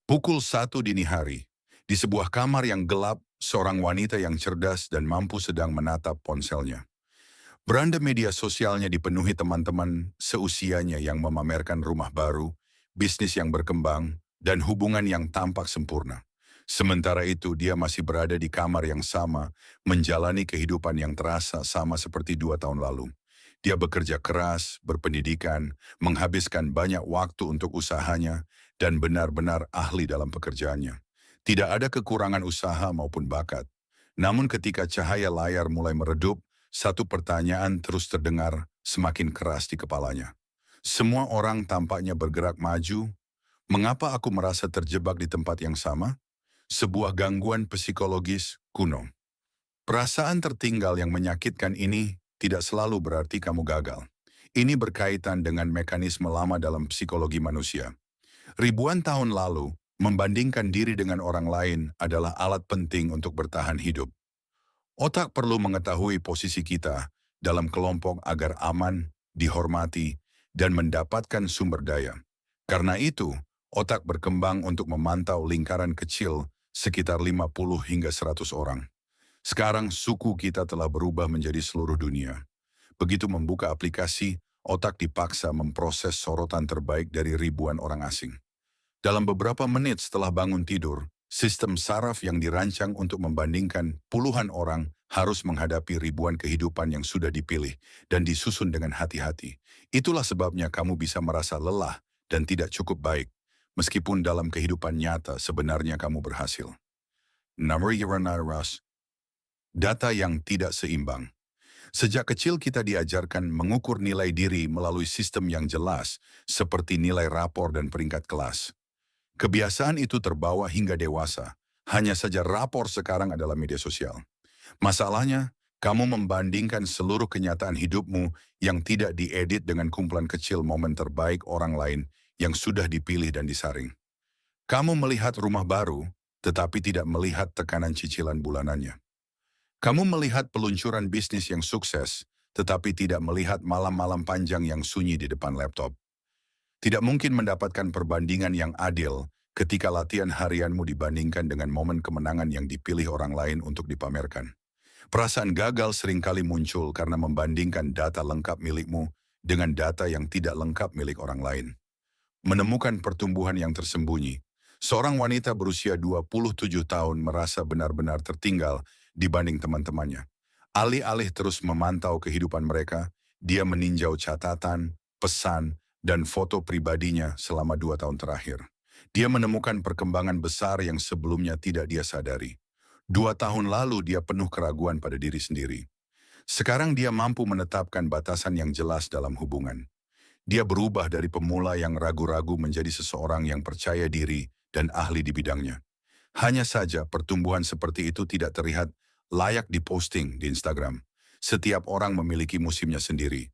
Pukul 1 dini hari, di sebuah kamar yang gelap, seorang wanita yang cerdas dan mampu sedang menatap ponselnya. Beranda media sosialnya dipenuhi teman-teman seusianya yang memamerkan rumah baru, bisnis yang berkembang, dan hubungan yang tampak sempurna. Sementara itu, dia masih berada di kamar yang sama, menjalani kehidupan yang terasa sama seperti 2 tahun lalu. Dia bekerja keras, berpendidikan, menghabiskan banyak waktu untuk usahanya, dan benar-benar ahli dalam pekerjaannya. Tidak ada kekurangan usaha maupun bakat. Namun ketika cahaya layar mulai meredup, satu pertanyaan terus terdengar semakin keras di kepalanya. Semua orang tampaknya bergerak maju. Mengapa aku merasa terjebak di tempat yang sama? Sebuah gangguan psikologis kuno. Perasaan tertinggal yang menyakitkan ini tidak selalu berarti kamu gagal. Ini berkaitan dengan mekanisme lama dalam psikologi manusia. Ribuan tahun lalu, membandingkan diri dengan orang lain adalah alat penting untuk bertahan hidup. Otak perlu mengetahui posisi kita dalam kelompok agar aman, dihormati, dan mendapatkan sumber daya. Karena itu, otak berkembang untuk memantau lingkaran kecil sekitar 50 hingga 100 orang. Sekarang suku kita telah berubah menjadi seluruh dunia. Begitu membuka aplikasi, otak dipaksa memproses sorotan terbaik dari ribuan orang asing. Dalam beberapa menit setelah bangun tidur, sistem saraf yang dirancang untuk membandingkan puluhan orang harus menghadapi ribuan kehidupan yang sudah dipilih dan disusun dengan hati-hati. Itulah sebabnya kamu bisa merasa lelah dan tidak cukup baik, meskipun dalam kehidupan nyata sebenarnya kamu berhasil. Number Uranus, data yang tidak seimbang. Sejak kecil kita diajarkan mengukur nilai diri melalui sistem yang jelas, seperti nilai rapor dan peringkat kelas. Kebiasaan itu terbawa hingga dewasa. Hanya saja rapor sekarang adalah media sosial. Masalahnya, kamu membandingkan seluruh kenyataan hidupmu yang tidak diedit dengan kumpulan kecil momen terbaik orang lain yang sudah dipilih dan disaring. Kamu melihat rumah baru, tetapi tidak melihat tekanan cicilan bulanannya. Kamu melihat peluncuran bisnis yang sukses, tetapi tidak melihat malam-malam panjang yang sunyi di depan laptop. Tidak mungkin mendapatkan perbandingan yang adil ketika latihan harianmu dibandingkan dengan momen kemenangan yang dipilih orang lain untuk dipamerkan. Perasaan gagal seringkali muncul karena membandingkan data lengkap milikmu dengan data yang tidak lengkap milik orang lain. Menemukan pertumbuhan yang tersembunyi. Seorang wanita berusia 27 tahun merasa benar-benar tertinggal dibanding teman-temannya. Alih-alih terus memantau kehidupan mereka, dia meninjau catatan, pesan, dan foto pribadinya selama 2 tahun terakhir. Dia menemukan perkembangan besar yang sebelumnya tidak dia sadari. 2 tahun lalu dia penuh keraguan pada diri sendiri. Sekarang dia mampu menetapkan batasan yang jelas dalam hubungan. Dia berubah dari pemula yang ragu-ragu menjadi seseorang yang percaya diri dan ahli di bidangnya. Hanya saja pertumbuhan seperti itu tidak terlihat layak diposting di Instagram. Setiap orang memiliki musimnya sendiri.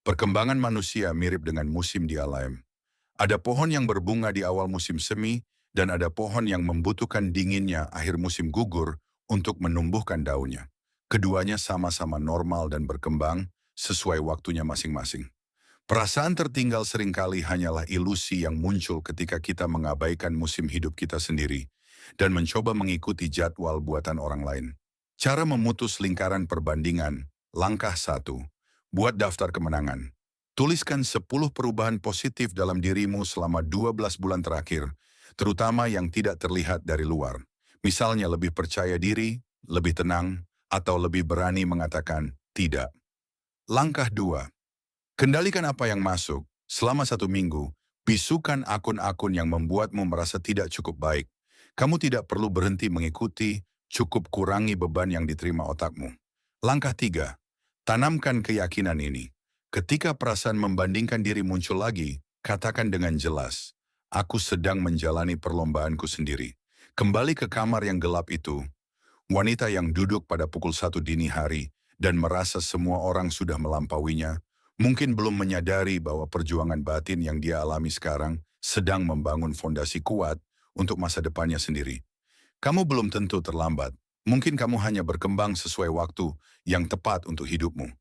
Perkembangan manusia mirip dengan musim di alam. Ada pohon yang berbunga di awal musim semi, dan ada pohon yang membutuhkan dinginnya akhir musim gugur untuk menumbuhkan daunnya. Keduanya sama-sama normal dan berkembang sesuai waktunya masing-masing. Perasaan tertinggal seringkali hanyalah ilusi yang muncul ketika kita mengabaikan musim hidup kita sendiri dan mencoba mengikuti jadwal buatan orang lain. Cara memutus lingkaran perbandingan, langkah 1. Buat daftar kemenangan. Tuliskan 10 perubahan positif dalam dirimu selama 12 bulan terakhir, terutama yang tidak terlihat dari luar. Misalnya lebih percaya diri, lebih tenang, atau lebih berani mengatakan tidak. Langkah 2. Kendalikan apa yang masuk. Selama 1 minggu, bisukan akun-akun yang membuatmu merasa tidak cukup baik. Kamu tidak perlu berhenti mengikuti, cukup kurangi beban yang diterima otakmu. Langkah 3. Tanamkan keyakinan ini. Ketika perasaan membandingkan diri muncul lagi, katakan dengan jelas, aku sedang menjalani perlombaanku sendiri. Kembali ke kamar yang gelap itu, wanita yang duduk pada pukul 1 dini hari dan merasa semua orang sudah melampauinya, mungkin belum menyadari bahwa perjuangan batin yang dia alami sekarang sedang membangun fondasi kuat untuk masa depannya sendiri. Kamu belum tentu terlambat. Mungkin kamu hanya berkembang sesuai waktu yang tepat untuk hidupmu.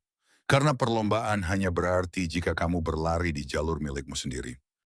Karena perlombaan hanya berarti jika kamu berlari di jalur milikmu sendiri.